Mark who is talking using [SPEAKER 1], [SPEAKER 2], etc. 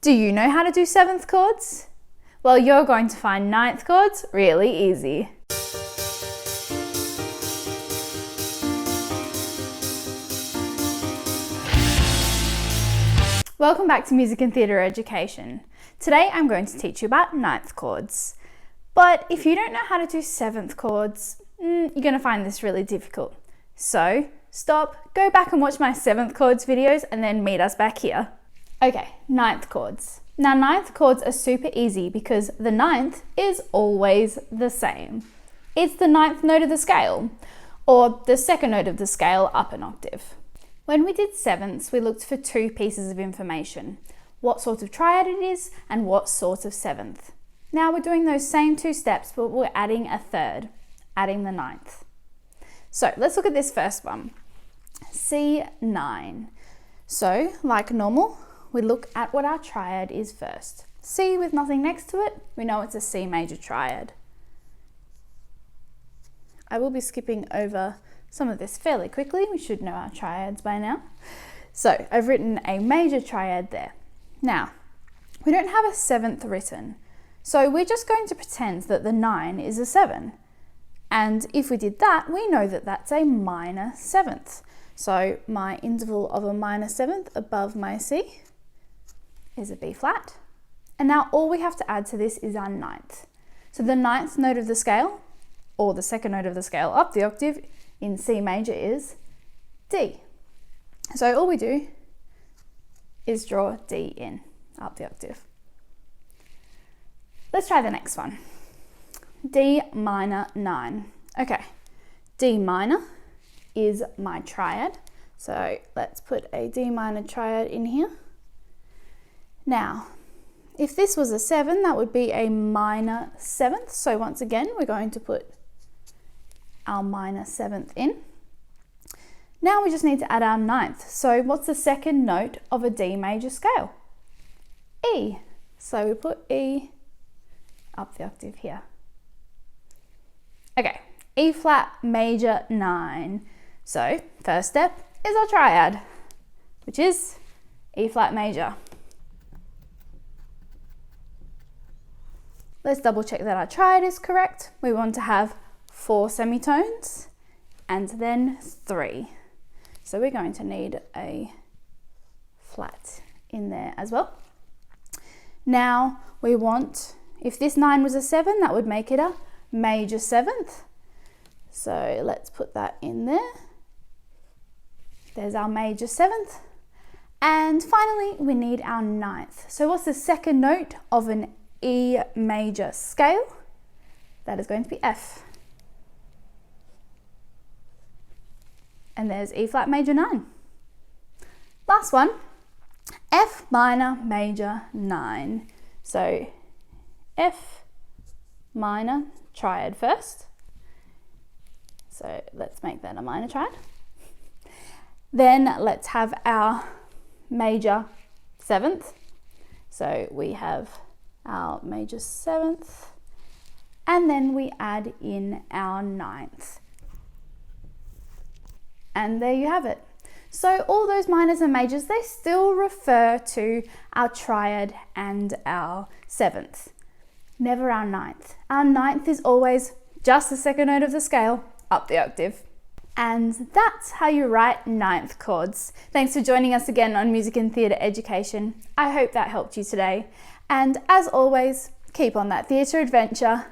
[SPEAKER 1] Do you know how to do 7th chords? Well, you're going to find 9th chords really easy. Welcome back to Music and Theatre Education. Today I'm going to teach you about 9th chords. But if you don't know how to do 7th chords, you're going to find this really difficult. So stop, go back and watch my 7th chords videos and then meet us back here. Okay, 9th chords. Now 9th chords are super easy because the 9th is always the same. It's the 9th note of the scale, or the 2nd note of the scale up an octave. When we did 7ths, we looked for 2 pieces of information: what sort of triad it is and what sort of 7th. Now we're doing those same 2 steps, but we're adding a 3rd, adding the 9th. So let's look at this first one, C9. So like normal, we look at what our triad is first. C with nothing next to it, we know it's a C major triad. I will be skipping over some of this fairly quickly. We should know our triads by now. So I've written a major triad there. Now, we don't have a 7th written, so we're just going to pretend that the 9 is a 7. And if we did that, we know that that's a minor 7th. So my interval of a minor 7th above my C is a B flat. And now all we have to add to this is our 9th. So the 9th note of the scale, or the 2nd note of the scale up the octave in C major, is D. So all we do is draw D in up the octave. Let's try the next one. D minor 9. Okay, D minor is my triad. So let's put a D minor triad in here. Now, if this was a 7, that would be a minor 7th. So once again, we're going to put our minor 7th in. Now we just need to add our 9th. So what's the 2nd note of a D major scale? E. So we put E up the octave here. Okay, E flat major 9. So first step is our triad, which is E flat major. Let's double check that our triad is correct. We want to have 4 semitones and then 3. So we're going to need a flat in there as well. Now we want, if this 9 was a 7, that would make it a major 7th. So let's put that in there. There's our major 7th. And finally, we need our 9th. So what's the 2nd note of an E major scale? That is going to be F. And there's E flat major 9. Last one, F minor major 9. So F minor triad first. So let's make that a minor triad. Then let's have our major 7th. So we have our major 7th, and then we add in our 9th. And there you have it. So all those minors and majors, they still refer to our triad and our 7th, never our 9th. Our 9th is always just the 2nd note of the scale up the octave. And that's how you write 9th chords. Thanks for joining us again on Music and Theatre Education. I hope that helped you today. And as always, keep on that theatre adventure.